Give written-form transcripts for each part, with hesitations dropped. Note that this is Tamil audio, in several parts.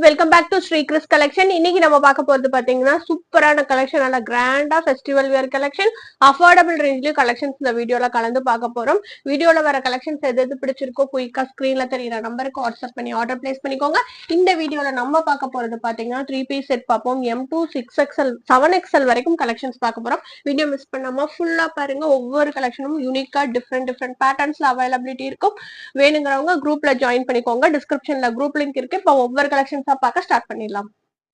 Welcome back to Shri Kris collection. இன்னைக்கு நம்ம பார்க்க போறது பாத்தீங்கன்னா சூப்பரான கலெக்ஷன், நல்ல கிராண்டா ஃபெஸ்டிவல் வேர் கலெக்ஷன், அஃபோர்டபிள் ரேஞ்ச்லயும் கலெக்ஷன்ஸ் இந்த வீடியோல கலந்து பார்க்க போறோம். வீடியோல வர கலெக்ஷன்ஸ் எது பிடிச்சிருக்கோ குயிக்கா ஸ்கிரீன்ல தெரியுற நம்பருக்கு வாட்ஸ்அப் பண்ணி ஆர்டர் பிளேஸ் பண்ணிக்கோங்க. இந்த வீடியோல நம்ம பார்க்க போறது பாத்தீங்கன்னா 3 பீஸ் செட் பார்ப்போம். M2 6XL 7XL வரைக்கும் கலெக்ஷன்ஸ் பார்க்க போறோம். வீடியோ மிஸ் பண்ணாம ஃபுல்லா பாருங்க. ஒவ்வொரு கலெக்ஷனும் யூனிக்கா டிஃப்ரெண்ட் பேட்டர்ன்ஸ்ல அவைலபிலிட்டி இருக்கும். வேணுங்கிறவங்க குரூப்ல ஜாயின் பண்ணிக்கோங்க. டிஸ்கிரிப்ஷன்ல குரூப் லிங்க் இருக்கு. இப்போ ஒவ்வொரு கலெக்ஷன்ஸா பார்க்க ஸ்டார்ட் பண்ணிடலாம்.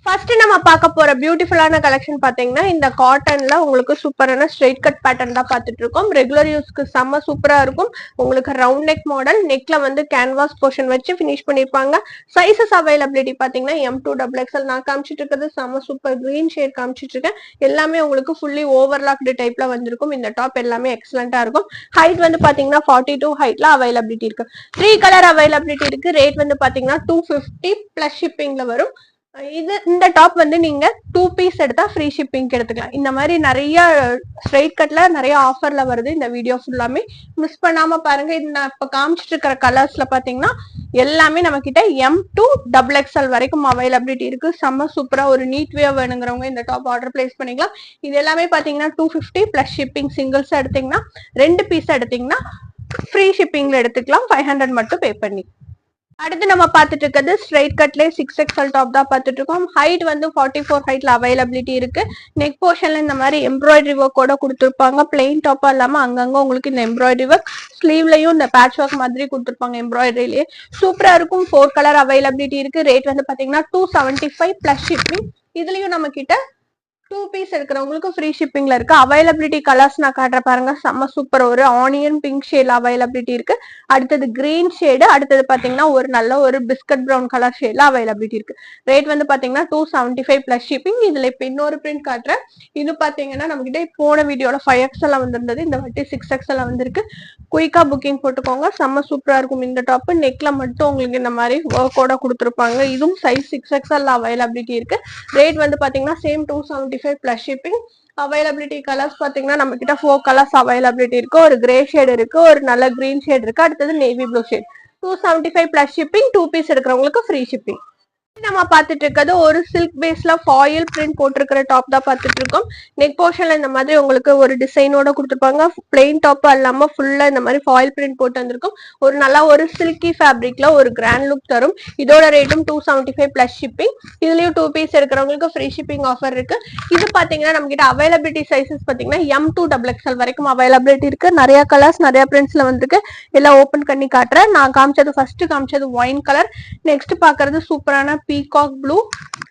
ஃபர்ஸ்ட் நம்ம பார்க்க போற பியூட்டிஃபுல்லான கலெக்ஷன் பாத்தீங்கன்னா இந்த காட்டன்ல உங்களுக்கு சூப்பரான ஸ்ட்ரெயிட் கட் பேட்டர்ன் தான் பார்த்துட்டு இருக்கோம். ரெகுலர் யூஸ்க்கு செம்ம சூப்பரா இருக்கும். உங்களுக்கு ரவுண்ட் நெக் மாடல், நெக்ல வந்து கேன்வாஸ் போர்ஷன் வச்சு ஃபினிஷ் பண்ணிருப்பாங்க. சைசஸ் அவைலபிலிட்டி பாத்தீங்கன்னா M2 XXL நான் காமிச்சிட்டு இருக்கிறது செம்ம சூப்பர் கிரீன் ஷேட் காமிச்சிட்டு இருக்கேன். எல்லாமே உங்களுக்கு ஃபுல்லி ஓவர்லாக்டு டைப்ல வந்திருக்கும். இந்த டாப் எல்லாமே எக்ஸலண்டா இருக்கும். ஹைட் வந்து பாத்தீங்கன்னா 42 ஹைட்ல அவைலபிலிட்டி இருக்கு. 3 கலர் அவைலபிலிட்டி இருக்கு. ரேட் வந்து பாத்தீங்கன்னா 250 பிளஸ் ஷிப்பிங்ல வரும். இந்த டாப் வந்து நீங்க 2 பீஸ் எடுத்தா ஃப்ரீ ஷிப்பிங் எடுத்துக்கலாம். இந்த மாதிரி நிறைய ஸ்ட்ரைட் கட்ல நிறைய ஆஃபர்ல வருது. இந்த வீடியோ ஃபுல்லாமே மிஸ் பண்ணாம பாருங்க. இது நான் இப்ப காமிச்சிட்டு இருக்கிற கலர்ஸ்ல பாத்தீங்கன்னா எல்லாமே நம்ம கிட்ட M2 XXL வரைக்கும் அவைலபிலிட்டி இருக்கு. செம்ம சூப்பரா ஒரு நீட் வே வேணுங்கிறவங்க இந்த டாப் ஆர்டர் பிளேஸ் பண்ணிக்கலாம். இது எல்லாமே பாத்தீங்கன்னா 250 பிளஸ் ஷிப்பிங். சிங்கிள்ஸ் எடுத்தீங்கன்னா 2 பீஸ் எடுத்தீங்கன்னா ஃப்ரீ ஷிப்பிங்ல எடுத்துக்கலாம். 500 மட்டும் பே பண்ணி. அடுத்து நம்ம பார்த்துட்டு இருக்கிறது ஸ்ட்ரைட் கட்லேயே 6XL டாப் தான் பார்த்துட்டு இருக்கோம். ஹைட் வந்து 44 ஹைட்ல அவைலபிலிட்டி இருக்கு. நெக் போர்ஷன்ல இந்த மாதிரி எம்ப்ராய்டரி ஒர்க் கூட கொடுத்துருப்பாங்க. பிளெயின் டாப்பா இல்லாம அங்கங்க உங்களுக்கு இந்த எம்ப்ராய்டரி ஒர்க், ஸ்லீவ்லயும் இந்த பேட்ச் ஒர்க் மாதிரி கொடுத்துருப்பாங்க எம்ப்ராய்டரிலேயே. சூப்பரா இருக்கும். 4 கலர் அவைலபிலிட்டி இருக்கு. ரேட் வந்து பாத்தீங்கன்னா 275 பிளஸ் ஷிப்பிங். இதுலயும் நம்ம கிட்ட 2 பீஸ் எடுக்கிறவங்களுக்கு ஃப்ரீ ஷிப்பிங்ல இருக்கு. அவைலபிலிட்டி கலர்ஸ் நான் காட்டுற பாருங்க. செம்ம சூப்பர். ஒரு ஆனியன் பிங்க் ஷேட்ல அவைலபிலிட்டி இருக்கு. அடுத்தது கிரீன் ஷேடு, அடுத்தது பாத்தீங்கன்னா ஒரு நல்ல ஒரு பிஸ்கட் பிரவுன் கலர் ஷேட்ல அவைலபிலிட்டி இருக்கு. ரேட் வந்து பாத்தீங்கன்னா 275 பிளஸ் ஷிப்பிங். இதுல இப்ப இன்னொரு பிரிண்ட் காட்டுறேன். இது பாத்தீங்கன்னா நம்ம கிட்ட போன வீடியோல 5XL வந்திருந்தது. இந்த வாட்டி 6XL வந்திருக்கு. குயிக்கா புக்கிங் போட்டுக்கோங்க. செம்ம சூப்பரா இருக்கும். இந்த டாப் நெக்ல மட்டும் உங்களுக்கு இந்த மாதிரி ஒர்க்கோட கொடுத்துருப்பாங்க. இதுவும் சைஸ் 6XL அவைலபிலிட்டி இருக்கு. ரேட் வந்து பாத்தீங்கன்னா same 275 plus shipping. Availability colours பாத்தீங்கன்னா நம்ம கிட்ட 4 கலர்ஸ் அவைலபிலிட்டி இருக்கு. ஒரு கிரே ஷேட் இருக்கு, ஒரு நல்ல கிரீன் ஷேட் இருக்கு, அடுத்தது navy blue shade. 275 plus shipping. 2 piece எடுக்கிறவங்களுக்கு ஃப்ரீ ஷிப்பிங். நம்ம பார்த்துட்டு இருக்கிறது ஒரு சில்க் பேஸ்ல ஃபாயில் பிரிண்ட் போட்டிருக்கிற டாப் தான் பார்த்துட்டு இருக்கோம். நெக் போர்ஷன்ல இந்த மாதிரி உங்களுக்கு ஒரு டிசைனோட கொடுத்துருப்பாங்க. பிளெயின் டாப் இல்லாம ஃபுல்லா இந்த மாதிரி ஃபாயில் பிரிண்ட் போட்டு வந்திருக்கும். ஒரு நல்லா ஒரு சில்கி ஃபேப்ரிக்ல ஒரு கிராண்ட் லுக் தரும். இதோட ரேட்டும் 275 பிளஸ் ஷிப்பிங். இதுலயும் 2 பீஸ் எடுக்கிறவங்களுக்கு ஃப்ரீ ஷிப்பிங் ஆஃபர் இருக்கு. இது பாத்தீங்கன்னா நம்ம கிட்ட அவைலபிலிட்டி சைசஸ் பாத்தீங்கன்னா M2 XXL வரைக்கும் அவைலபிலிட்டி இருக்கு. நிறைய கலர்ஸ் நிறைய பிரிண்ட்ஸ்ல வந்திருக்கு. எல்லாம் ஓபன் பண்ணி காட்டுறேன். நான் ஃபர்ஸ்ட் காமிச்சது ஒயின் கலர். நெக்ஸ்ட் பாக்குறது சூப்பரான பீகாக் ப்ளூ.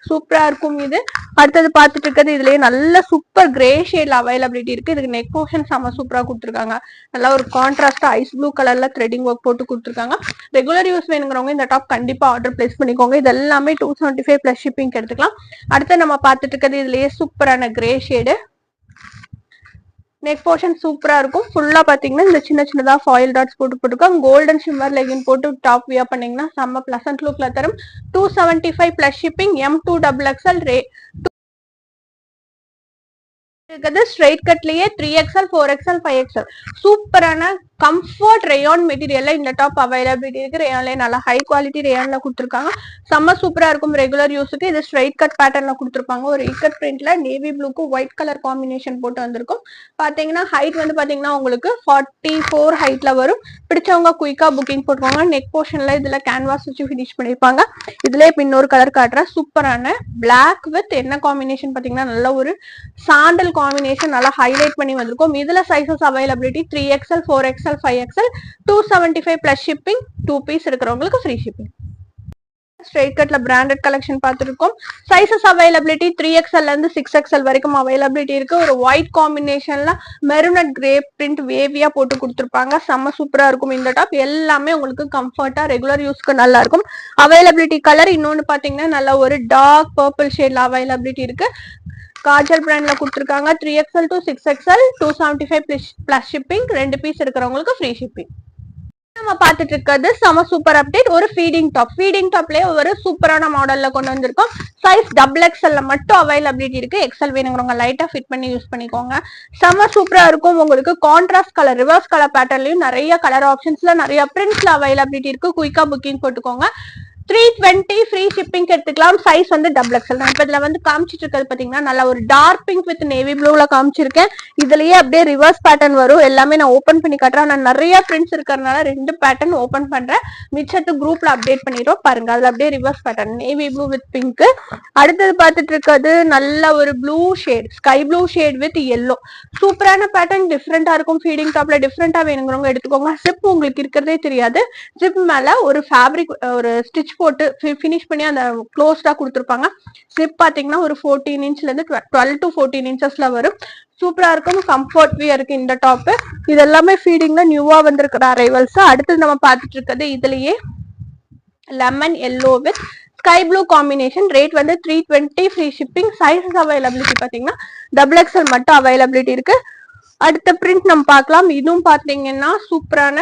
சூப்பரா இருக்கும். இது அடுத்தது பார்த்துட்டு இருக்கிறது இதுலயே நல்ல சூப்பர் கிரே ஷேட்ல அவைலபிலிட்டி இருக்கு. இதுக்கு நெக் போர்ஷன் செம்ம சூப்பரா கொடுத்துருக்காங்க. நல்லா ஒரு கான்ட்ராஸ்டா ஐஸ் ப்ளூ கலர்ல த்ரெடிங் ஒர்க் போட்டு கொடுத்துருக்காங்க. ரெகுலர் யூஸ் வேணுங்கிறவங்க இந்த டாப் கண்டிப்பா ஆர்டர் பிளேஸ் பண்ணிக்கோங்க. இது எல்லாமே 275 பிளஸ் ஷிப்பிங் எடுத்துக்கலாம். அடுத்து நம்ம பார்த்துட்டு இருக்கிறது இதுலயே சூப்பரான கிரே ஷேடு. நெக் போர்ஷன் சூப்பரா இருக்கும். ஃபுல்லா பாத்தீங்கன்னா இந்த சின்னதா ஃபாயில் டாட்ஸ் போட்டுருக்கோம். கோல்டன் ஷிம்மர் லெகின் போட்டு டாப் வியர் பண்ணீங்கன்னா செம்ம பிளசன்ட் லுக்ல தரும். 275 plus shipping. M2 XXL straight கட்லயே 3XL 4XL 5XL சூப்பரான கம்ஃபர்ட் ரேயான் மெட்டீரியல்ல இந்த டாப் அவைலபிலிட்டி இருக்கு. ரேயான்ல நல்ல ஹை குவாலிட்டி ரேயான்ல கொடுத்துருக்காங்க. செம்ம சூப்பரா இருக்கும் ரெகுலர் யூஸுக்கு. இது ஸ்ட்ரைட் கட் பேட்டர்ன்ல கொடுத்துருப்பாங்க. ஒரு இக்கட் பிரிண்ட்ல நேவி ப்ளூக்கு ஒயிட் கலர் காம்பினேஷன் போட்டு வந்திருக்கும். பாத்தீங்கன்னா ஹைட் வந்து பாத்தீங்கன்னா உங்களுக்கு 44 ஹைட்ல வரும். பிடிச்சவங்க குயிக்கா புக்கிங் போட்டுக்கோங்க. நெக் போர்ஷன்ல இதுல கேன்வாஸ் வச்சு ஃபினிஷ் பண்ணிருப்பாங்க. இதுல இப்ப இன்னொரு கலர் காட்டுறேன். சூப்பரான பிளாக் வித் என்ன காம்பினேஷன் பாத்தீங்கன்னா நல்ல ஒரு சாண்டல் காம்பினேஷன் நல்லா ஹைலைட் பண்ணி வந்திருக்கும். இதுல sizes availability 3XL 4XL 5XL. 275 plus shipping. 2 piece இருக்கிறவங்களுக்கு ஃப்ரீ ஷிப்பிங். ஸ்ட்ரைட் கட்ல பிராண்டட் கலெக்ஷன் பார்த்துருக்கோம். சைசஸ் அவைலபிலிட்டி 3XL இருந்து 6XL வரைக்கும் அவைலபிலிட்டி இருக்கு. ஒரு ஒயிட் காம்பினேஷன்ல மெரூன் அண்ட் கிரே பிரிண்ட் வேவியா போட்டு கொடுத்துருப்பாங்க. செம்ம சூப்பரா இருக்கும். இந்த டாப் எல்லாமே உங்களுக்கு கம்ஃபர்ட்டா ரெகுலர் யூஸ்க்கு நல்லா இருக்கும். அவைலபிலிட்டி கலர் இன்னொன்னு பாத்தீங்கன்னா நல்ல ஒரு டார்க் பர்பிள் ஷேட்ல அவைலபிலிட்டி இருக்கு. காஜல் பிராண்ட்ல கொடுத்துருக்காங்க. 3XL to 6XL 275 plus shipping. 2 piece எடுக்கிறவங்களுக்கு ஃப்ரீ ஷிப்பிங். நம்ம பார்த்துட்டு இருக்கிறது செம சூப்பர் அப்டேட். ஒரு ஃபீடிங் டாப்லயே ஒரு சூப்பரான மாடல்ல கொண்டு வந்திருக்கோம். சைஸ் XXL மட்டும் அவைலபிலிட்டி இருக்கு. எக்ஸல் வேணுங்கிறவங்க லைட்டா ஃபிட் பண்ணி யூஸ் பண்ணிக்கோங்க. செம சூப்பரா இருக்கும். உங்களுக்கு கான்ட்ராஸ்ட் கலர் ரிவர்ஸ் கலர் பேட்டர்ன்லயும் நிறைய கலர் ஆப்ஷன்ஸ்ல நிறைய பிரிண்ட்ஸ்ல அவைலபிலிட்டி இருக்கு. குயிக்கா புக்கிங் போட்டுக்கோங்க. 320 ஃப்ரீ ஷிப்பிங் எடுத்துக்கலாம். சைஸ் வந்து டபுள் எக்ஸல். நான் இப்ப இதுல வந்து காமிச்சிட்டு இருக்கிறது பாத்தீங்கன்னா நல்லா ஒரு டார்க் பிங்க் வித் நேவி ப்ளூல காமிச்சிருக்கேன். இதுலயே அப்படியே ரிவர்ஸ் பேட்டர்ன் வரும். எல்லாமே நான் ஓபன் பண்ணி காட்டுறேன். நான் நிறைய பிரிண்ட்ஸ் இருக்கிறதுனால 2 பேட்டர்ன் ஓபன் பண்றேன். மிச்சத்து குரூப்ல அப்டேட் பண்ணிடுறோம் பாருங்க. அதுல அப்படியே reverse pattern navy blue with pink. அடுத்தது பார்த்துட்டு இருக்கிறது நல்ல ஒரு blue shade, sky blue shade with yellow. சூப்பரான பேட்டர்ன், டிஃப்ரெண்டா இருக்கும். ஃபீடிங் டாப்ல டிஃப்ரெண்டா வேணுங்கிறவங்க எடுத்துக்கோங்க. ஜிப் உங்களுக்கு இருக்கிறதே தெரியாது. ஜிப் மேல ஒரு ஃபேப்ரிக் ஒரு ஸ்டிச் போட்டு ஃபினிஷ் பண்ணி அந்த க்ளோஸ்டா கொடுத்துருப்பாங்க. ஸ்லிப் பாத்தீங்கன்னா ஒரு 14 இன்ச்ல இருந்து 12 to 14 இன்ச்சஸ்ல வரும். சூப்பரா இருக்கும். கம்ஃபர்ட் இருக்கு இந்த டாப். இது எல்லாமே ஃபீடிங்ல நியூவா வந்திருக்கிற அரைவல்ஸ். அடுத்து நம்ம பார்த்துட்டு இருக்கிறது இதுலயே lemon yellow with sky blue combination. Rate வந்து 320 ஃப்ரீ ஷிப்பிங். சைஸஸ் அவைலபிலிட்டி பாத்தீங்கன்னா டபுள் எக்ஸ்எல் மட்டும் அவைலபிலிட்டி இருக்கு. அடுத்த பிரிண்ட் நம்ம பார்க்கலாம். இதுவும் பாத்தீங்கன்னா சூப்பரான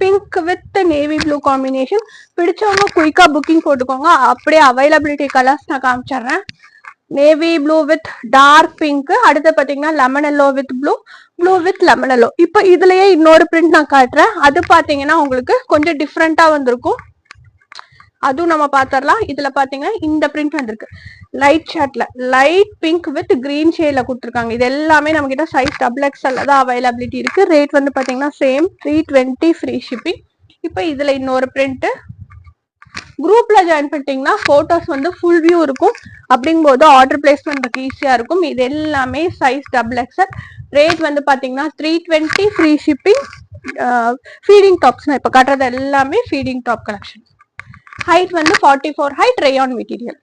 pink with navy blue combination. பிடிச்சவங்க குயிக்கா புக்கிங் போட்டுக்கோங்க. அப்படியே அவைலபிலிட்டி கலர்ஸ் நான் காமிச்சிடுறேன். Navy blue with dark pink. அடுத்து பாத்தீங்கன்னா lemon yellow with blue, blue with lemon yellow. இப்போ இதுலயே இன்னொரு பிரிண்ட் நான் காட்டுறேன். அது பாத்தீங்கன்னா உங்களுக்கு கொஞ்சம் டிஃப்ரெண்டா வந்திருக்கும். அதுவும் நம்ம பாத்திரலாம். இதுல பாத்தீங்கன்னா இந்த பிரிண்ட் வந்திருக்கு. லைட் ஷார்ட்ல லைட் பிங்க் வித் கிரீன் ஷேட்ல கொடுத்துருக்காங்க. இது எல்லாமே நம்ம கிட்ட சைஸ் டபுள் எக்ஸ்எல் தான் அவைலபிலிட்டி இருக்கு. ரேட் வந்து பாத்தீங்கன்னா சேம் 320 ஃப்ரீ ஷிப்பிங். இப்போ இதுல இன்னொரு பிரிண்ட். குரூப்ல ஜாயின் பண்ணிட்டீங்கன்னா போட்டோஸ் வந்து ஃபுல் வியூ இருக்கும். அப்படிங்கும் போது ஆர்டர் பிளேஸ் பண்றதுக்கு ஈஸியா இருக்கும். இது எல்லாமே சைஸ் டபுள் எக்ஸ்எல். ரேட் வந்து பாத்தீங்கன்னா 320 ஃப்ரீ ஷிப்பிங். ஃபீடிங் டாப்ஸ் நான் இப்ப காட்டுறது எல்லாமே ஃபீடிங் டாப் கலெக்ஷன். ஹைட் வந்து 44 ஹைட், ரேயான் மெட்டீரியல்.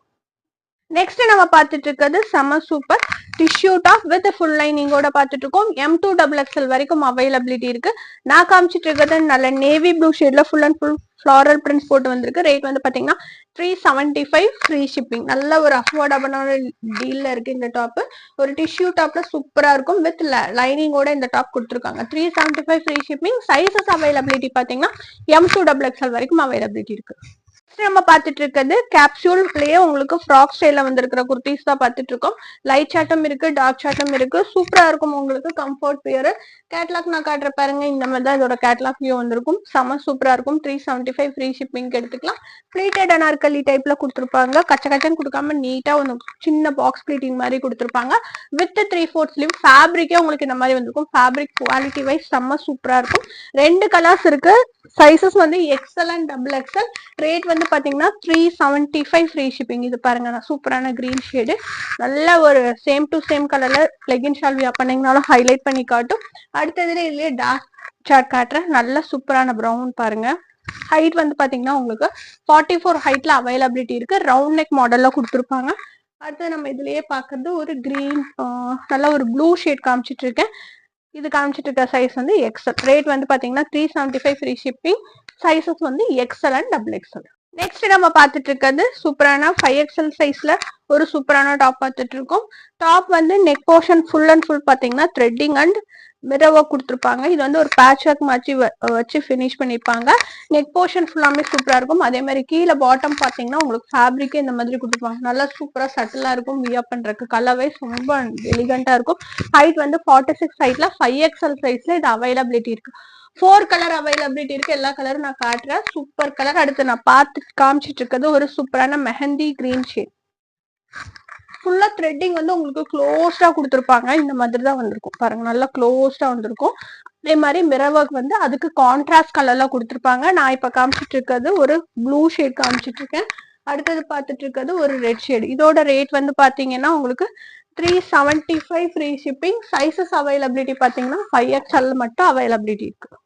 நெக்ஸ்ட் நம்ம பார்த்துட்டு இருக்கிறது செம super tissue top with full லைனிங்கோட பார்த்துட்டு இருக்கோம். M2 டபுள் எக்ஸ்எல் வரைக்கும் அவைலபிலிட்டி இருக்கு. நான் காமிச்சிட்டு இருக்கிறது நல்ல நேவி ப்ளூ ஷேட்ல full and full floral prints போட்டு வந்திருக்கு. ரேட் வந்து பாத்தீங்கன்னா 375 ஃப்ரீ ஷிப்பிங். நல்ல ஒரு அஃபோர்டபுளான டீல்ல இருக்கு இந்த டாப். ஒரு டிஷ்யூ டாப்ல சூப்பரா இருக்கும். வித் லைனிங்கோட இந்த டாப் கொடுத்துருக்காங்க. 375 ஃப்ரீ ஷிப்பிங். சைசஸ் அவைலபிலிட்டி பாத்தீங்கன்னா M2 டபுள் எக்ஸ்எல் வரைக்கும் அவைலபிலிட்டி இருக்கு. நம்ம பார்த்துட்டு இருக்கிறது கேப்சூல்லயே உங்களுக்கு ஃப்ராக் ஸ்டைல வந்திருக்கிற குர்த்திஸ் தான் பார்த்துட்டு இருக்கோம். லைட் சாட்டும் இருக்கு, டார்க் சாட்டும் இருக்கு. சூப்பரா இருக்கும். உங்களுக்கு கம்ஃபர்ட் வியர். கேட்லாக் நான் காட்டுற பாருங்க. இந்த மாதிரி தான் இதோட கேட்லாக் வியூ வந்திருக்கும். செம சூப்பரா இருக்கும். 375 ஃப்ரீ ஷிப்பிங் எடுத்துக்கலாம். பிளேட்டட் அனார்கலி டைப்ல கொடுத்துருப்பாங்க. கச்ச கச்சன்னு கொடுக்காம நீட்டா ஒரு சின்ன பாக்ஸ் பிளீட்டிங் மாதிரி கொடுத்துருப்பாங்க. With 3/4 sleeve. ஃபேப்ரிக்கே உங்களுக்கு இந்த மாதிரி வந்திருக்கும். ஃபேப்ரிக் குவாலிட்டி வைஸ் செம்ம சூப்பரா இருக்கும். 2 கலர்ஸ் இருக்கு. சைசஸ் வந்து XL and double XL. Rate வந்து பாத்தீங்கன்னா 375 ஃப்ரீ ஷிப்பிங். இது பாருங்க நான் சூப்பரான கிரீன் ஷேடு. நல்ல ஒரு சேம் டு சேம் கலர்ல லெகின் ஷால் வியர் பண்ணீங்கனாலும் ஹைலைட் பண்ணி காட்டும். அடுத்ததுல இதுலயே டார்க் சார்ட் காட்டுறேன். நல்ல சூப்பரான ப்ரௌன் பாருங்க. ஹைட் வந்து பாத்தீங்கன்னா உங்களுக்கு 44 ஹைட்ல அவைலபிலிட்டி இருக்கு. ரவுண்ட் நெக் மாடல்ல கொடுத்துருப்பாங்க. அடுத்து நம்ம இதுலயே பாக்குறது ஒரு கிரீன் நல்ல ஒரு ப்ளூ ஷேட் காமிச்சிட்டு இருக்கேன். இது காமிச்சிட்டு இருக்க சைஸ் வந்து எக்ஸ்எல். ரேட் வந்து பாத்தீங்கன்னா 375 ஃப்ரீ ஷிப்பிங். சைசஸ் வந்து XL and double XL. Next நம்ம பார்த்துட்டு இருக்கிறது சூப்பரான 5XL சைஸ்ல ஒரு சூப்பரான டாப் பார்த்துட்டு இருக்கோம். டாப் வந்து neck portion full and full பாத்தீங்கன்னா த்ரெட்டிங் அண்ட் மிரர் ஒர்க் கொடுத்துருப்பாங்க. இது வந்து ஒரு பேட்ச் ஒர்க் மாதிரி வச்சு ஃபினிஷ் பண்ணிருப்பாங்க. நெக் போர்ஷன் ஃபுல்லாமே சூப்பரா இருக்கும். அதே மாதிரி கீழே பாட்டம் பாத்தீங்கன்னா உங்களுக்கு ஃபேப்ரிக்கே இந்த மாதிரி கொடுத்துருப்பாங்க. நல்லா சூப்பரா சட்டிலா இருக்கும். வியர் பண்றதுக்கு கலர் வைஸ் ரொம்ப எலிகண்டா இருக்கும். ஹைட் வந்து 46 ஹைட்ல 5XL சைஸ்ல இது அவைலபிலிட்டி இருக்கு. 4 கலர் அவைலபிலிட்டி இருக்கு. எல்லா கலரும் நான் காட்டுறேன். Super colour. அடுத்து நான் பார்த்து காமிச்சிட்டு இருக்கிறது ஒரு சூப்பரான மெஹந்தி கிரீன் ஷேட். ஃபுல்லா த்ரெட்டிங் வந்து உங்களுக்கு க்ளோஸ்டா கொடுத்துருப்பாங்க. இந்த மாதிரி தான் வந்திருக்கும் பாருங்க. நல்லா க்ளோஸ்டா வந்திருக்கும். அதே மாதிரி மிரர் ஒர்க் வந்து அதுக்கு கான்ட்ராஸ்ட் கலர்ல கொடுத்துருப்பாங்க. நான் இப்ப காமிச்சிட்டு இருக்கிறது ஒரு ப்ளூ ஷேட் காமிச்சிட்டு இருக்கேன். அடுத்தது பார்த்துட்டு இருக்கிறது ஒரு ரெட் ஷேட். இதோட ரேட் வந்து பாத்தீங்கன்னா உங்களுக்கு 375 ஃப்ரீ ஷிப்பிங். சைசஸ் அவைலபிலிட்டி பாத்தீங்கன்னா 5XL மட்டும் அவைலபிலிட்டி இருக்கு.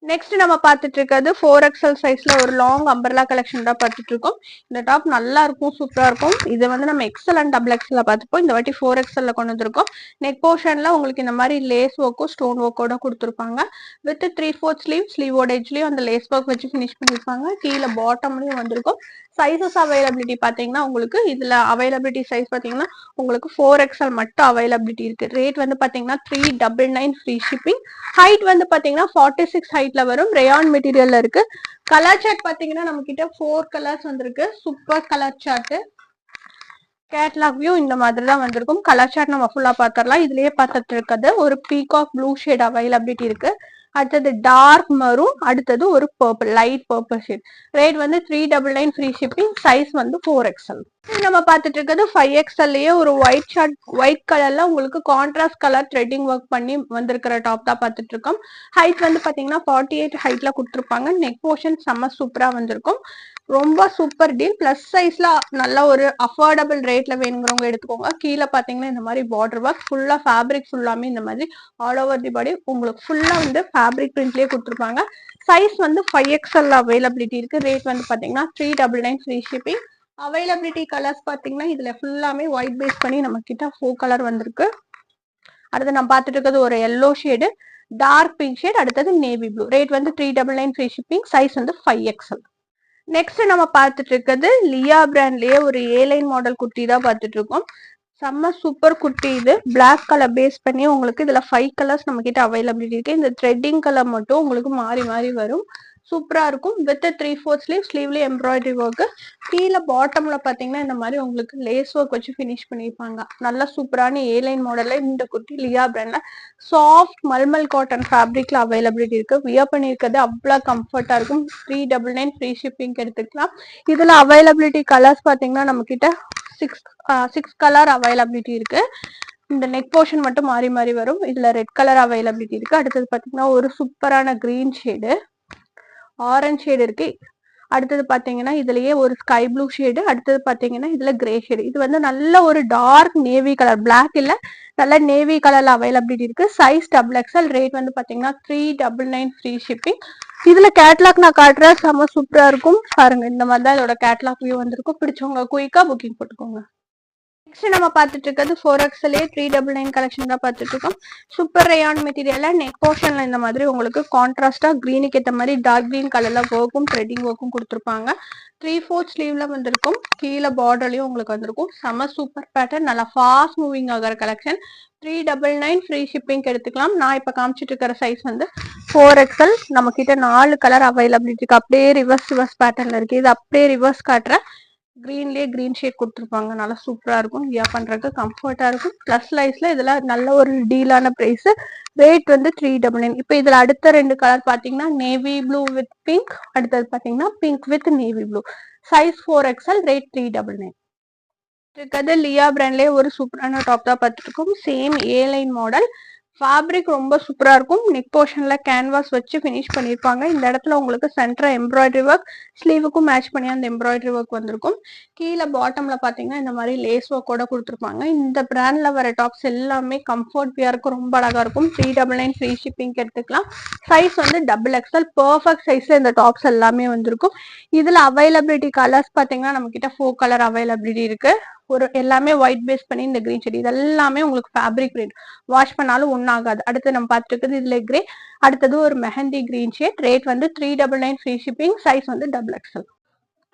நெக்ஸ்ட் நம்ம பார்த்துட்டு இருக்கிறது 4XL சைஸ்ல ஒரு லாங் அம்பர்லா கலெக்ஷன் தான் பார்த்துட்டு இருக்கோம். இந்த டாப் நல்லா இருக்கும், சூப்பரா இருக்கும். இது வந்து நம்ம எக்ஸ்எல் அண்ட் டபுள் எக்ஸ்எல் பார்த்துப்போம். இந்த வாட்டி 4XL கொண்டு வந்திருக்கோம். நெக் போர்ஷன்ல உங்களுக்கு இந்த மாதிரி லேஸ் ஒர்க்கும் ஸ்டோன் ஒர்க்கோட கொடுத்துருப்பாங்க. With 3/4 sleeve. ஸ்லீவோட எட்ஜ்லயும் அந்த லேஸ் ஒர்க் வச்சு ஃபினிஷ் பண்ணிருப்பாங்க. கீழே பாட்டம்லயும் வந்திருக்கும். சைசஸ் அவைலபிலிட்டி பாத்தீங்கன்னா உங்களுக்கு இதுல அவைலபிலிட்டி சைஸ் பாத்தீங்கன்னா உங்களுக்கு 4XL மட்டும் அவைலபிலிட்டி இருக்கு. ரேட் வந்து பாத்தீங்கன்னா 399 ஃப்ரீ ஷிப்பிங். ஹைட் வந்து பாத்தீங்கன்னா 46 ஹைட்ல வரும். ரேயான் மெட்டீரியல்ல இருக்கு. கலர் சார்ட் பாத்தீங்கன்னா நம்ம கிட்ட 4 கலர்ஸ் வந்திருக்கு. Super colour chart. Catalogue view இந்த மாதிரி தான் வந்திருக்கும். கலர் சார்ட் நம்ம ஃபுல்லா பாத்திரலாம். இதுலயே பார்த்துட்டு இருக்கிறது ஒரு பீகாக் ப்ளூ ஷேட் அவைலபிலிட்டி இருக்கு. அடுத்தது டார்க் மரூன், அடுத்தது ஒரு purple, light purple shade. Rate வந்து 399 ஃப்ரீ ஷிப்பிங். சைஸ் வந்து 4XL. நம்ம பார்த்துட்டு இருக்கிறது 5XLலயே ஒரு ஒயிட் ஷர்ட், ஒயிட் கலர்ல உங்களுக்கு கான்ட்ராஸ்ட் கலர் த்ரெட்டிங் ஒர்க் பண்ணி வந்திருக்கிற டாப் தான் பார்த்துட்டு இருக்கோம். ஹைட் வந்து பாத்தீங்கன்னா 48 ஹைட்ல கொடுத்துருப்பாங்க. நெக் போர்ஷன் செம்ம சூப்பரா வந்திருக்கும். ரொம்ப சூப்பர் டீல். பிளஸ் சைஸ்ல நல்ல ஒரு அஃபோர்டபுள் ரேட்ல வேணுங்கிறவங்க எடுத்துக்கோங்க. கீழே பாத்தீங்கன்னா இந்த மாதிரி பார்டர் ஒர்க், ஃபுல்லா ஃபேப்ரிக் ஃபுல்லாமே இந்த மாதிரி ஆல் ஓவர் தி பாடி உங்களுக்கு ஃபுல்லா வந்து ஃபேப்ரிக் பிரிண்ட்லயே கொடுத்துருப்பாங்க. சைஸ் வந்து 5XL அவைலபிலிட்டி இருக்கு. ரேட் வந்து பாத்தீங்கன்னா 399 ஃப்ரீ ஷிப்பிங். அவைலபிலிட்டி கலர்ஸ் பாத்தீங்கன்னா இதுல ஃபுல்லாமே ஒயிட் பேஸ் பண்ணி நம்ம கிட்ட 4 கலர் வந்திருக்கு. அடுத்து நம்ம பார்த்துட்டு இருக்கிறது ஒரு yellow shade, dark pink shade, அடுத்தது நேவி ப்ளூ. ரேட் வந்து 399 ஃப்ரீ ஷிப்பிங். சைஸ் வந்து 5XL. நெக்ஸ்ட் நம்ம பார்த்துட்டு இருக்கிறது லியா பிராண்ட்லயே ஒரு ஏலைன் மாடல் குர்த்தி தான் பார்த்துட்டு இருக்கோம். செம்ம சூப்பர் குர்த்தி. இது பிளாக் கலர் பேஸ் பண்ணி உங்களுக்கு இதுல 5 கலர்ஸ் நம்ம கிட்ட அவைலபிலிட்டி இருக்கு. இந்த த்ரெட்டிங் கலர் மட்டும் உங்களுக்கு மாறி மாறி வரும். சூப்பரா இருக்கும். வித் 3/4 ஸ்லீவ், ஸ்லீவ்லயே எம்ப்ராய்டரி ஒர்க். கீழே பாட்டம்ல பாத்தீங்கன்னா இந்த மாதிரி உங்களுக்கு லேஸ் ஒர்க் வச்சு பினிஷ் பண்ணிருப்பாங்க. நல்ல சூப்பரான ஏலைன் மாடல்ல இந்த குர்த்தி லியா பிராண்ட்ல சாஃப்ட் மல்மல் காட்டன் ஃபேப்ரிக்ல அவைலபிலிட்டி இருக்கு. வியர் பண்ணிருக்கிறது அவ்வளவு கம்ஃபர்ட்டா இருக்கும். 399 ஃப்ரீ ஷிப்பிங் எடுத்துக்கலாம். இதுல அவைலபிலிட்டி கலர்ஸ் பாத்தீங்கன்னா நம்ம கிட்ட 6 கலர் அவைலபிலிட்டி இருக்கு. இந்த நெக் போர்ஷன் மட்டும் மாறி மாறி வரும். இதுல ரெட் கலர் அவைலபிலிட்டி இருக்கு. அடுத்தது பாத்தீங்கன்னா ஒரு சூப்பரான கிரீன் ஷேடு, ஆரஞ்ச் ஷேடு இருக்கு. அடுத்தது பாத்தீங்கன்னா இதுலயே ஒரு ஸ்கை ப்ளூ ஷேடு, அடுத்தது பாத்தீங்கன்னா இதுல கிரே ஷேடு. இது வந்து நல்ல ஒரு டார்க் நேவி கலர், பிளாக் இல்ல, நல்ல நேவி கலர்ல அவைலபிலிட்டி இருக்கு. Size XXL. ரேட் வந்து பாத்தீங்கன்னா 399 ஃப்ரீ ஷிப்பிங். இதுல கேட்லாக் நான் காட்டுறேன், செம்ம சூப்பரா இருக்கும் பாருங்க. இந்த மாதிரி தான் இதோட கேட்லாக் வியூ வந்திருக்கும். பிடிச்சவங்க குயிக்கா புக்கிங் போட்டுக்கோங்க. நெக்ஸ்ட் நம்ம பார்த்துட்டு இருக்கிறது 4XLயே 399 கலெக்ஷன் தான் பார்த்துட்டு இருக்கோம். சூப்பர் ரேயான் மெட்டீரியல்ல நெக் போர்ஷன்ல இந்த மாதிரி உங்களுக்கு கான்ட்ராஸ்டா கிரீனுக்கு ஏற்ற மாதிரி டார்க் கிரீன் கலர்ல ஒர்க்கும் த்ரெட்டிங் ஒர்க்கும் கொடுத்துருப்பாங்க. 3/4 ஸ்லீவ்ல வந்திருக்கும். கீழே பார்டர்லயும் உங்களுக்கு வந்திருக்கும். செம சூப்பர் பேட்டர்ன், நல்லா ஃபாஸ்ட் மூவிங் ஆகிற கலெக்ஷன். 399 ஃப்ரீ ஷிப்பிங் எடுத்துக்கலாம். நான் இப்ப காமிச்சிட்டு இருக்கிற சைஸ் வந்து 4XL. நம்ம கிட்ட 4 கலர் அவைலபிலிட்டி இருக்கு. அப்படியே ரிவர்ஸ் பேட்டர்ன்ல இருக்கு. இது அப்படியே ரிவர்ஸ் காட்டுறேன். கிரீன்லயே கிரீன் ஷேட் கொடுத்துருப்பாங்க. நல்லா சூப்பரா இருக்கும். வியர் பண்றதுக்கு கம்ஃபர்ட்டா இருக்கும். பிளஸ் லைஸ்ல இதுல நல்ல ஒரு டீலான பிரைஸ். ரேட் வந்து 399. இப்போ இதுல அடுத்த 2 கலர் பாத்தீங்கன்னா நேவி ப்ளூ வித் பிங்க், அடுத்தது பாத்தீங்கன்னா pink with navy blue. Size 4XL. Rate 399. இருக்கிறது லியா பிராண்ட்லயே ஒரு சூப்பரான டாப் தான் பார்த்துருக்கோம். சேம் ஏ லைன் மாடல். ஃபேப்ரிக் ரொம்ப சூப்பரா இருக்கும். நெக் போர்ஷன்ல கேன்வாஸ் வச்சு பினிஷ் பண்ணிருப்பாங்க. இந்த இடத்துல உங்களுக்கு சென்டர் எம்ப்ராய்டரி ஒர்க், ஸ்லீவுக்கும் மேட்ச் பண்ணி அந்த எம்ப்ராய்டரி ஒர்க் வந்திருக்கும். கீழே பாட்டம்ல பாத்தீங்கன்னா இந்த மாதிரி லேஸ் ஒர்க்கோட கொடுத்துருப்பாங்க. இந்த பிராண்ட்ல வர டாப்ஸ் எல்லாமே கம்ஃபர்ட் வியருக்கு ரொம்ப அழகா இருக்கும். 399 ஃப்ரீ ஷிப்பிங் எடுத்துக்கலாம். சைஸ் வந்து XXL. பர்ஃபெக்ட் சைஸ்ல இந்த டாப்ஸ் எல்லாமே வந்திருக்கும். இதுல அவைலபிலிட்டி கலர்ஸ் பாத்தீங்கன்னா நம்ம கிட்ட 4 கலர் அவைலபிலிட்டி இருக்கு. ஒரு எல்லாமே ஒயிட் பேஸ் பண்ணி இந்த கிரீன் ஷேட். இது எல்லாமே உங்களுக்கு ஃபேப்ரிக் பிரிண்ட், வாஷ் பண்ணாலும் ஒன்றாகாது. அடுத்து நம்ம பார்த்துருக்குது இதுல கிரே, அடுத்தது ஒரு மெஹந்தி கிரீன் ஷேட். ரேட் வந்து 399 ஃப்ரீ ஷிப்பிங். சைஸ் வந்து XXL.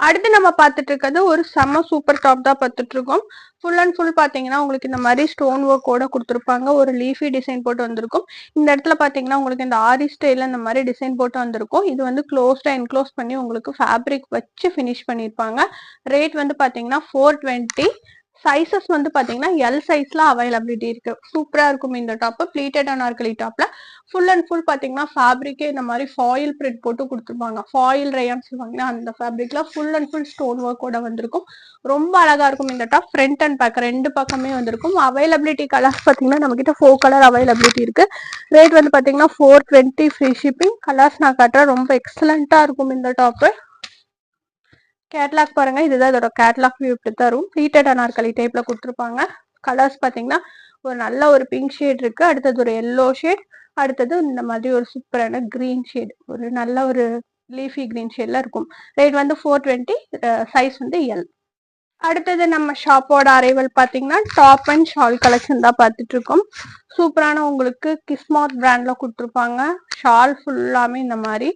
அடுத்து நம்ம பார்த்துட்டு இருக்கிறது ஒரு செம்ம சூப்பர் டாப் தான் பார்த்துட்டு இருக்கோம். ஃபுல் அண்ட் ஃபுல் பாத்தீங்கன்னா உங்களுக்கு இந்த மாதிரி ஸ்டோன் ஒர்க்கோட கொடுத்துருப்பாங்க. ஒரு லீஃபி டிசைன் போட்டு வந்திருக்கும். இந்த இடத்துல பாத்தீங்கன்னா உங்களுக்கு இந்த ஆரி ஸ்டைல இந்த மாதிரி டிசைன் போட்டு வந்திருக்கும். இது வந்து க்ளோஸ்டா என்க்ளோஸ் பண்ணி உங்களுக்கு ஃபேப்ரிக் வச்சு ஃபினிஷ் பண்ணிருப்பாங்க. ரேட் வந்து பாத்தீங்கன்னா 420. சைசஸ் வந்து பாத்தீங்கன்னா எல் சைஸ்ல அவைலபிலிட்டி இருக்கு. சூப்பரா இருக்கும் இந்த டாப். பிளீட்டட் அனார்கலி டாப்ல ஃபுல் அண்ட் ஃபுல் பாத்தீங்கன்னா ஃபேப்ரிக்கே இந்த மாதிரி ஃபாயில் பிரிண்ட் போட்டு கொடுத்துருப்பாங்க. ஃபாயில் ரேயான் சொல்லுவாங்கன்னா அந்த ஃபேப்ரிக்ல ஃபுல் அண்ட் ஃபுல் ஸ்டோன் ஒர்க்கோட வந்திருக்கும். ரொம்ப அழகா இருக்கும் இந்த டாப். ஃப்ரண்ட் அண்ட் பேக் ரெண்டு பக்கமே வந்திருக்கும். அவைலபிலிட்டி கலர்ஸ் பாத்தீங்கன்னா நம்ம கிட்ட 4 கலர் அவைலபிலிட்டி இருக்கு. ரேட் வந்து பாத்தீங்கன்னா 420 ஃப்ரீ ஷிப்பிங். கலர்ஸ் நான் காட்டுறேன். ரொம்ப எக்ஸலண்டா இருக்கும் இந்த டாப். கேட்லாக் பாருங்க. இதுதான் இதோட கேட்லாக் வியூ. இப்படி தரும். ப்ளீட்டட் அனார்கலி டைப்ல கொடுத்துருப்பாங்க. கலர்ஸ் பாத்தீங்கன்னா ஒரு நல்ல ஒரு பிங்க் ஷேட் இருக்கு, அடுத்தது ஒரு எல்லோ ஷேட், அடுத்தது இந்த மாதிரி ஒரு சூப்பரான கிரீன் ஷேட், ஒரு நல்ல ஒரு லீஃபி கிரீன் ஷேட்ல இருக்கும். ரேட் வந்து 420. சைஸ் வந்து எல். அடுத்தது நம்ம ஷாப்போட அரைவல் பாத்தீங்கன்னா டாப் அண்ட் ஷால் கலெக்ஷன் தான் பார்த்துட்டு இருக்கோம். சூப்பரான உங்களுக்கு கிஸ்மார்ட் பிராண்ட்ல கொடுத்துருப்பாங்க. ஷால் ஃபுல்லாமே இந்த மாதிரி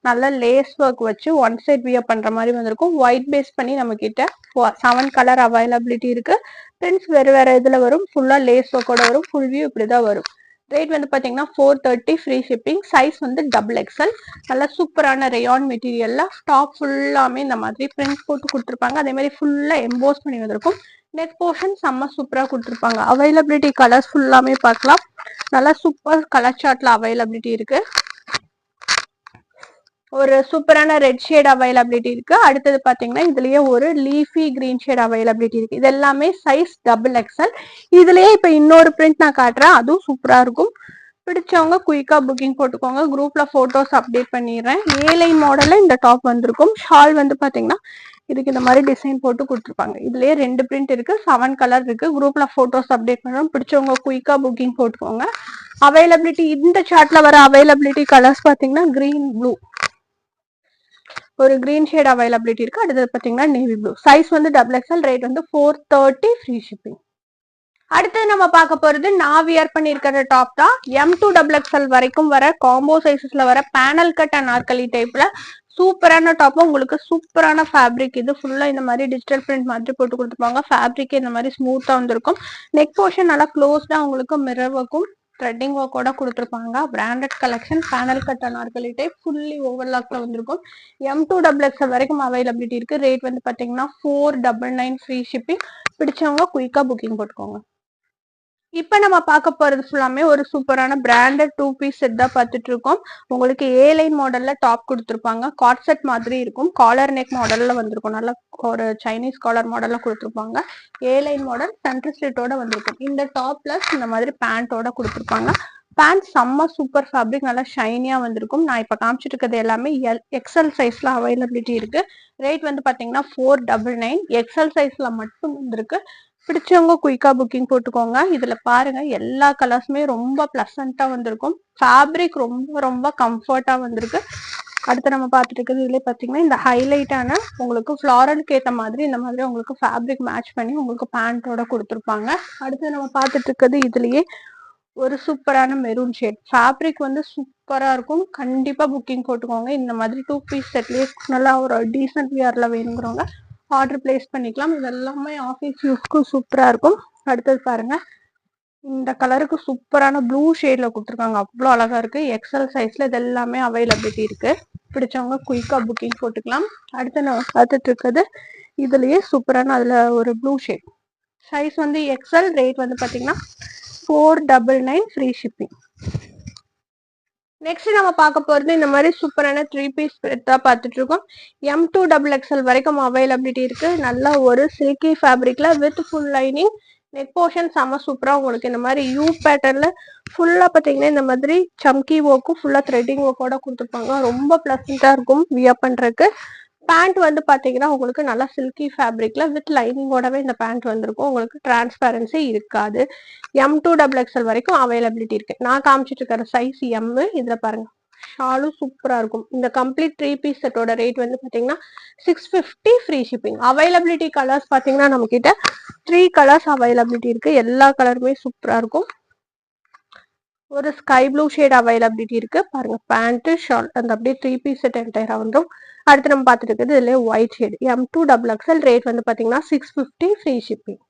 நல்ல லேஸ் ஒர்க் வச்சு ஒன் சைட் வியர் பண்ற மாதிரி வந்திருக்கும். ஒயிட் பேஸ் பண்ணி நம்ம கிட்ட 7 கலர் அவைலபிலிட்டி இருக்கு. பிரிண்ட்ஸ் வேற இதுல வரும். ஃபுல்லா லேஸ் ஒர்க்கோட வரும். ஃபுல் வியூ இப்படிதான் வரும். ரேட் வந்து பாத்தீங்கன்னா 430 ஃப்ரீ ஷிப்பிங். சைஸ் வந்து XXL. நல்ல சூப்பரான ரேயான் மெட்டீரியல்ல டாப் ஃபுல்லாமே இந்த மாதிரி பிரிண்ட் போட்டு கொடுத்துருப்பாங்க. அதே மாதிரி ஃபுல்லா எம்போஸ் பண்ணி வந்திருக்கும். நெக் போர்ஷன் செம்ம சூப்பரா கொடுத்துருப்பாங்க. அவைலபிலிட்டி கலர்ஸ் ஃபுல்லாமே பார்க்கலாம். நல்லா சூப்பர் கலர் சார்ட்ல அவைலபிலிட்டி இருக்கு. ஒரு சூப்பரான ரெட் ஷேட் அவைலபிலிட்டி இருக்கு. அடுத்தது பாத்தீங்கன்னா இதுலயே ஒரு லீஃபி கிரீன் ஷேட் அவைலபிலிட்டி இருக்கு. இது எல்லாமே சைஸ் டபுள் எக்ஸ்எல். இதுலயே இப்ப இன்னொரு பிரிண்ட் நான் காட்டுறேன், அதுவும் சூப்பரா இருக்கும். பிடிச்சவங்க குயிக்கா புக்கிங் போட்டுக்கோங்க. குரூப்ல போட்டோஸ் அப்டேட் பண்ணிடுறேன். ஏலைன் மாடல்ல இந்த டாப் வந்திருக்கும். ஷால் வந்து பாத்தீங்கன்னா இதுக்கு இந்த மாதிரி டிசைன் போட்டு கொடுத்துருப்பாங்க. இதுலயே 2 பிரிண்ட் இருக்கு, 7 கலர் இருக்கு. குரூப்ல போட்டோஸ் அப்டேட் பண்றோம். பிடிச்சவங்க குயிக்கா புக்கிங் போட்டுக்கோங்க. அவைலபிலிட்டி இந்த சார்ட்ல வர அவைலபிலிட்டி கலர்ஸ் பாத்தீங்கன்னா கிரீன் ப்ளூ, ஒரு கிரீன் ஷேட் அவைலபிலிட்டி இருக்கு. அடுத்தது பாத்தீங்கன்னா நேவி ப்ளூ. சைஸ் வந்து டபுள் எக்ஸ்எல். ரேட் வந்து 430, ஃப்ரீ ஷிப்பிங். அடுத்தது நம்ம பார்க்க போறது நான் வியர் பண்ணிருக்கிற டாப் தான். M2XXL வரைக்கும் வர காம்போ சைசஸ்ல வர பேனல் கட் அண்ட் நாற்காலி டைப்ல சூப்பரான டாப். உங்களுக்கு சூப்பரான ஃபேப்ரிக். இது ஃபுல்லா இந்த மாதிரி டிஜிட்டல் பிரிண்ட் மாதிரி போட்டு கொடுத்துருப்பாங்க. ஃபேப்ரிக் இந்த மாதிரி ஸ்மூத்தா வந்திருக்கும். நெக் போர்ஷன் நல்லா க்ளோஸ்டா உங்களுக்கு மிரர் ஒர்க்கும் த்ரெட்டிங் ஒர்க்கோட கொடுத்துருப்பாங்க. Branded collection. Panel cut and நாற்காலி டைப் ஃபுல்லி ஓவர்லாக்ல வந்திருக்கும். M2XXL வரைக்கும் அவைலபிலிட்டி இருக்கு. ரேட் வந்து பாத்தீங்கன்னா 499, ஃப்ரீ ஷிப்பிங். பிடிச்சவங்க குயிக்கா புக்கிங் போட்டுக்கோங்க. இப்ப நம்ம பார்க்க போறது ஃபுல்லாமே ஒரு சூப்பரான பிராண்டட் 2 பீஸ் செட் தான் பார்த்துட்டு இருக்கோம். உங்களுக்கு ஏலைன் மாடல்ல டாப் கொடுத்துருப்பாங்க. காட் செட் மாதிரி இருக்கும். காலர் நெக் மாடல்ல வந்திருக்கும். நல்லா ஒரு சைனீஸ் காலர் மாடல்ல கொடுத்துருப்பாங்க. ஏலைன் மாடல் சென்டர் ஸ்லிட்டோட வந்திருக்கும். இந்த டாப் பிளஸ் இந்த மாதிரி பேண்டோட கொடுத்துருப்பாங்க. பேண்ட் செம்ம சூப்பர் ஃபேப்ரிக், நல்லா ஷைனியா வந்திருக்கும். நான் இப்ப காமிச்சிட்டு இருக்கிறது எல்லாமே எக்ஸ்எல் சைஸ்ல அவைலபிலிட்டி இருக்கு. ரேட் வந்து பாத்தீங்கன்னா 499. எக்ஸ்எல் சைஸ்ல மட்டும் வந்திருக்கு. பிடிச்சவங்க குயிக்கா புக்கிங் போட்டுக்கோங்க. இதுல பாருங்க எல்லா கலர்ஸுமே ரொம்ப பிளசண்டா வந்திருக்கும். ஃபேப்ரிக் ரொம்ப ரொம்ப கம்ஃபர்ட்டா வந்திருக்கு. அடுத்து நம்ம பார்த்துட்டு இருக்கிறது இதுல பாத்தீங்கன்னா இந்த ஹைலைட்டான உங்களுக்கு ஃபிளாரலுக்கு ஏற்ற மாதிரி இந்த மாதிரி உங்களுக்கு ஃபேப்ரிக் மேட்ச் பண்ணி உங்களுக்கு பேண்டோட கொடுத்துருப்பாங்க. அடுத்து நம்ம பார்த்துட்டு இருக்கிறது இதுலயே ஒரு சூப்பரான மெரூன் ஷேட். ஃபேப்ரிக் வந்து சூப்பரா இருக்கும். கண்டிப்பா புக்கிங் போட்டுக்கோங்க. இந்த மாதிரி 2 பீஸ் செட்லயே நல்லா ஒரு டீசென்ட் வியர்ல வேணுங்கிறவங்க ஆர்டர் பிளேஸ் பண்ணிக்கலாம். இது எல்லாமே ஆஃபீஸ் யூஸ்க்கு சூப்பரா இருக்கும். அடுத்தது பாருங்க, இந்த கலருக்கு சூப்பரான ப்ளூ ஷேட்ல கொடுத்துருக்காங்க. அவ்வளோ அழகா இருக்கு. எக்ஸ்எல் சைஸ்ல இது எல்லாமே அவைலபிலிட்டி இருக்கு. பிடிச்சவங்க குயிக்கா புக்கிங் போட்டுக்கலாம். அடுத்து நான் பார்த்துட்டு இருக்கிறது இதுலயே சூப்பரான அதுல ஒரு ப்ளூ ஷேட். சைஸ் வந்து எக்ஸ்எல். ரேட் வந்து பாத்தீங்கன்னா 499, ஃப்ரீ ஷிப்பிங். நெக்ஸ்ட் நம்ம பார்க்க போறது இந்த மாதிரி சூப்பரான 3 பீஸ் தான் பார்த்துட்டு இருக்கோம். M2XXL வரைக்கும் அவைலபிலிட்டி இருக்கு. நல்ல ஒரு சில்கி ஃபேப்ரிக்ல with full lining. Neck portion செம்ம சூப்பரா உங்களுக்கு இந்த மாதிரி யூ பேட்டர்ன்ல ஃபுல்லா பாத்தீங்கன்னா இந்த மாதிரி சம்கி ஒர்க்கும் ஃபுல்லா த்ரெட்டிங் ஒர்க்கோட கொடுத்துருப்பாங்க. ரொம்ப பிளசண்டா இருக்கும் வியர் பண்றதுக்கு. பேண்ட் வந்து பாத்தீங்கன்னா உங்களுக்கு நல்லா சில்கி ஃபேப்ரிக்ல வித் லைனிங்கோடவே இந்த பேண்ட் வந்திருக்கும். உங்களுக்கு டிரான்ஸ்பரன்சி இருக்காது. M2XXL வரைக்கும் அவைலபிலிட்டி இருக்கு. நான் காமிச்சிட்டு இருக்கிற சைஸ் M. இதுல பாருங்க ஷாலும் சூப்பரா இருக்கும். இந்த கம்ப்ளீட் 3 பீஸ் செட்டோட ரேட் வந்து பாத்தீங்கன்னா 650, ஃப்ரீ ஷிப்பிங். அவைலபிலிட்டி கலர்ஸ் பாத்தீங்கன்னா நம்ம கிட்ட 3 கலர்ஸ் அவைலபிலிட்டி இருக்கு. எல்லா கலருமே சூப்பரா இருக்கும். ஒரு ஸ்கை ப்ளூ ஷேட் அவைலபிலிட்டி இருக்கு. பாருங்க பேண்ட் ஷால் அந்த அப்படியே 3 பீஸ் செட் என்டையரா வந்துடும். அடுத்து நம்ம பார்த்துட்டு இருக்கிறது இதுல ஒயிட் ஷேட் M2XXL. ரேட் வந்து பாத்தீங்கன்னா 650, ஃப்ரீ ஷிப்பிங்.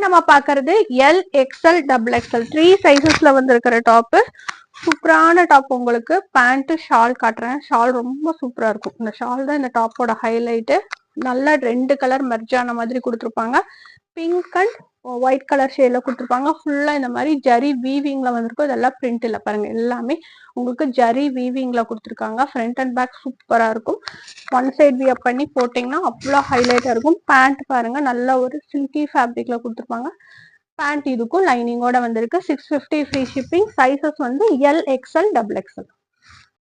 நம்ம பாக்குறது LXL, 3 சைசஸ்ல வந்திருக்கிற டாப். சூப்பரான டாப். உங்களுக்கு பேண்ட் ஷால் காட்டுறேன். ஷால் ரொம்ப சூப்பரா இருக்கும். இந்த ஷால் தான் இந்த டாப்போட ஹைலைட். நல்லா 2 கலர் மெர்ஜான மாதிரி கொடுத்துருப்பாங்க. பிங்க் அண்ட் ஒயிட் கலர் ஷேட்ல கொடுத்துருப்பாங்க. ஃபுல்லா இந்த மாதிரி ஜரி வீவிங்ல வந்திருக்கும். இதெல்லாம் பிரிண்ட் இல்ல பாருங்க, எல்லாமே உங்களுக்கு ஜரி வீவிங்ல கொடுத்துருக்காங்க. ஃப்ரண்ட் அண்ட் பேக் சூப்பரா இருக்கும். ஒன் சைட் வியர் பண்ணி போட்டீங்கன்னா அவ்வளோ ஹைலைட்டா இருக்கும். பேண்ட் பாருங்க நல்ல ஒரு சில்கி ஃபேப்ரிக்ல கொடுத்துருப்பாங்க. பேண்ட் இதுக்கும் லைனிங்கோட வந்திருக்கு. 650, ஃப்ரீ ஷிப்பிங். சைசஸ் வந்து LXL, XXL.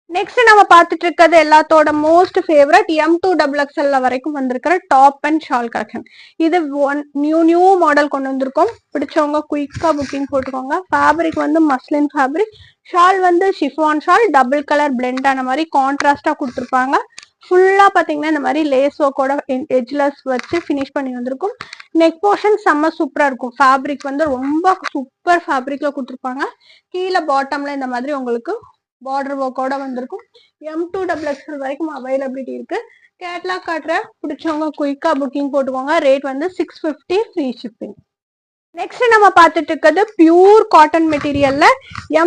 நெக்ஸ்ட் நம்ம பார்த்துட்டு இருக்கிறது எல்லாத்தோட மோஸ்ட் ஃபேவரட் M2XXL வரைக்கும் வந்திருக்கிற டாப் அண்ட் ஷால் கலெக்ஷன். இது நியூ மாடல் கொண்டு வந்திருக்கோம். பிடிச்சவங்க குயிக்கா புக்கிங் போட்டுக்கோங்க. ஃபேப்ரிக் வந்து மஸ்லின் ஃபேப்ரிக். ஷால் வந்து chiffon shawl. Double colour blend ஆன மாதிரி கான்ட்ராஸ்டா கொடுத்துருப்பாங்க. ஃபுல்லா பாத்தீங்கன்னா இந்த மாதிரி லேஸ் ஒர்க்கோட எட்ஜ்லஸ் வச்சு ஃபினிஷ் பண்ணி வந்திருக்கும். நெக் போர்ஷன் செம்ம சூப்பரா இருக்கும். ஃபேப்ரிக் வந்து ரொம்ப சூப்பர் ஃபேப்ரிக்ல கொடுத்துருப்பாங்க. கீழே பாட்டம்ல இந்த மாதிரி உங்களுக்கு பார்டர் ஒர்க்கோட வந்திருக்கும். M2XXL வரைக்கும் அவைலபிலிட்டி இருக்கு. கேட்லாக் காட்டுற பிடிச்சவங்க குயிக்கா புக்கிங் போட்டுக்கோங்க. ரேட் வந்து 650, ஃப்ரீ ஷிப்பிங். நெக்ஸ்ட் நம்ம பார்த்துட்டு இருக்கிறது பியூர் காட்டன் மெட்டீரியல்ல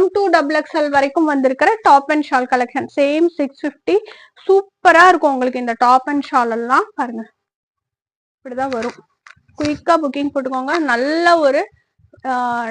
M2XXL வரைக்கும் வந்திருக்கிற top and shawl collection. Same 650. சூப்பரா இருக்கும் உங்களுக்கு இந்த டாப் அண்ட் ஷால் எல்லாம். பாருங்க இப்படிதான் வரும். குயிக்கா புக்கிங் போட்டுக்கோங்க. நல்ல ஒரு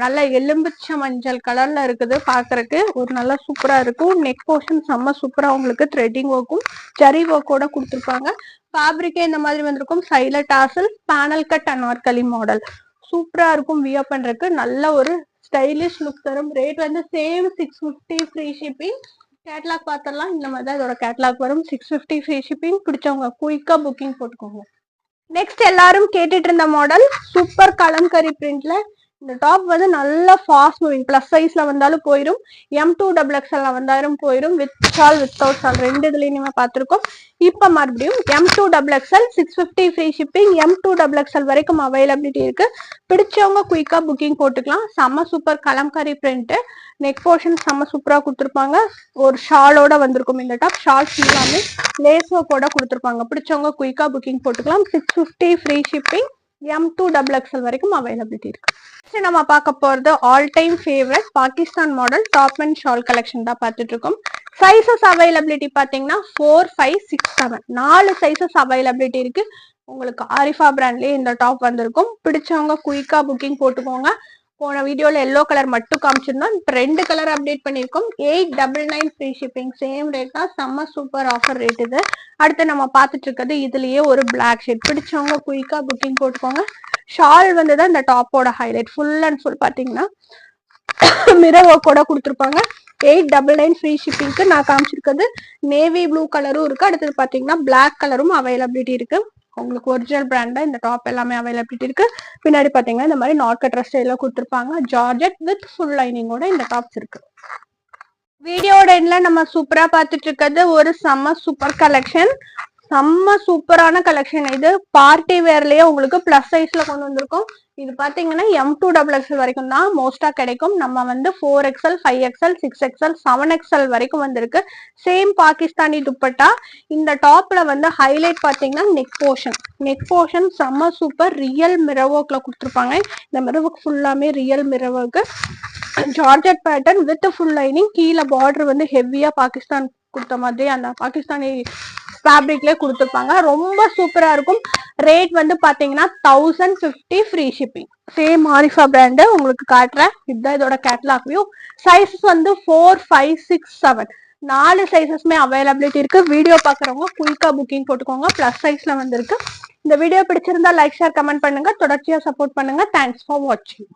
நல்ல எலும்பிச்சை மஞ்சள் கலர்ல இருக்குது பாக்குறதுக்கு ஒரு நல்லா சூப்பரா இருக்கும். நெக் போர்ஷன் செம்ம சூப்பரா உங்களுக்கு த்ரெட்டிங் ஒர்க்கும் ஜரி ஒர்க்கோட கொடுத்துருப்பாங்க. ஃபேப்ரிக்கே இந்த மாதிரி வந்திருக்கும். சைட்ல dazzle panel cut Anarkali model சூப்பரா இருக்கும். வியர் பண்றதுக்கு நல்ல ஒரு ஸ்டைலிஷ் லுக் தரும். ரேட் வந்து சேம் 650 ஃப்ரீ ஷிப்பிங். கேட்லாக் பார்த்தரலாம். இந்த மாதிரி தான் இதோட கேட்லாக் வரும். 650 ஃப்ரீ ஷிப்பிங். பிடிச்சவங்க குயிக்கா புக்கிங் போட்டுக்கோங்க. நெக்ஸ்ட் எல்லாரும் கேட்டுட்டு இருந்த மாடல் சூப்பர் கலம்கரி பிரிண்ட்ல இந்த டாப் வந்து நல்ல ஃபாஸ்ட் மூவிங். பிளஸ் சைஸ்ல வந்தாலும் போயிடும், M2XXL வந்தாலும் போயிடும். வித் ஷால் வித்தவுட் ஷால் ரெண்டு இதுலயுமே பார்த்துருக்கோம். இப்ப மறுபடியும் M2XXL 650 ஃப்ரீ ஷிப்பிங். M2XXL வரைக்கும் அவைலபிலிட்டி இருக்கு. பிடிச்சவங்க குயிக்கா புக்கிங் போட்டுக்கலாம். செம்ம super kalamkari print. Neck portion செம்ம சூப்பரா கொடுத்துருப்பாங்க. ஒரு ஷாலோட வந்திருக்கும் இந்த டாப். ஷால் ஃபுல்லாமே லேஸ் ஒர்க்கோட கொடுத்துருப்பாங்க. பிடிச்சவங்க குயிக்கா புக்கிங் போட்டுக்கலாம். 650 ஃப்ரீ ஷிப்பிங். M2XXL வரைக்கும் அவைலபிலிட்டி இருக்கு. நம்ம பார்க்க போறது all time favourite Pakistan model top and shawl collection தான் பார்த்துட்டு இருக்கோம். சைசஸ் அவைலபிலிட்டி பாத்தீங்கன்னா 4, 5, 6, 7 4 சைசஸ் அவைலபிலிட்டி இருக்கு. உங்களுக்கு ஆரிஃபா பிராண்ட்லயே இந்த டாப் வந்திருக்கும். பிடிச்சவங்க குயிக்கா புக்கிங் போட்டுக்கோங்க. போன வீடியோல எல்லோ கலர் மட்டும் காமிச்சிருந்தோம். இப்ப 2 கலர் அப்டேட் பண்ணிருக்கோம். 899 ஃப்ரீ ஷிப்பிங். சேம் ரேட் தான். செம்ம சூப்பர் ஆஃபர் ரேட் இது. அடுத்து நம்ம பார்த்துட்டு இருக்கிறது இதுலயே ஒரு பிளாக் ஷேட். பிடிச்சவங்க குயிக்கா புக்கிங் போட்டுக்கோங்க. ஷால் வந்துதான் இந்த டாப்போட ஹைலைட். ஃபுல் அண்ட் ஃபுல் பாத்தீங்கன்னா மிரர் ஒர்க்கோட கொடுத்துருப்பாங்க. 899 ஃப்ரீ ஷிப்பிங்க்கு. நான் காமிச்சிருக்கிறது நேவி ப்ளூ கலரும் இருக்கு. அடுத்தது பாத்தீங்கன்னா பிளாக் கலரும் அவைலபிலிட்டி இருக்கு. உங்களுக்கு ஒரிஜினல் பிராண்ட் தான் இந்த டாப் எல்லாமே அவைலபிலிட்டி இருக்கு. பின்னாடி பாத்தீங்கன்னா இந்த மாதிரி நாட் கட் ஸ்டைல கொடுத்துருப்பாங்க. ஜார்ஜெட் வித் ஃபுல் லைனிங்கோட இந்த டாப்ஸ் இருக்கு. வீடியோட எண்ட்ல நம்ம சூப்பரா பார்த்துட்டு இருக்கிறது ஒரு செம்ம சூப்பர் கலெக்ஷன். செம்ம சூப்பரான கலெக்ஷன். இது பார்ட்டி வேர்லயே உங்களுக்கு பிளஸ் சைஸ்ல கொண்டு வந்திருக்கோம். இது பாத்தீங்கன்னா M2XXL வரைக்கும் தான் மோஸ்டா கிடைக்கும். நம்ம வந்து 4XL, 5XL, 6XL, 7XL வரைக்கும் வந்திருக்கு. சேம் பாகிஸ்தானி துப்பட்டா. இந்த டாப்ல வந்து ஹைலைட் பாத்தீங்கன்னா நெக் போர்ஷன். நெக் போர்ஷன் செம்ம சூப்பர். ரியல் மிரர் ஒர்க்ல கொடுத்துருப்பாங்க. இந்த மிரர் ஒர்க் ஃபுல்லாமே real mirror work. Georgette pattern with full lining. கீழே பார்டர் வந்து ஹெவியா பாகிஸ்தான் கொடுத்த மாதிரி அந்த பாகிஸ்தானி ஃபேப்ரிக்ல கொடுத்துருப்பாங்க. ரொம்ப சூப்பரா இருக்கும். ரேட் வந்து பாத்தீங்கன்னா 1050 free shipping. Same Arifa brand உங்களுக்கு காட்டுறேன். இதுதான் இதோட கேட்லாக் வியூ. சைஸஸ் வந்து 4, 5, 6, 7 4 சைசஸ்மே அவைலபிலிட்டி இருக்கு. வீடியோ பாக்குறவங்க குயிக்கா புக்கிங் போட்டுக்கோங்க. பிளஸ் சைஸ்ல வந்திருக்கு. இந்த வீடியோ பிடிச்சிருந்தா லைக், ஷேர், கமெண்ட் பண்ணுங்க. தொடர்ச்சியா சப்போர்ட் பண்ணுங்க. தேங்க்ஸ் ஃபார் வாட்சிங்.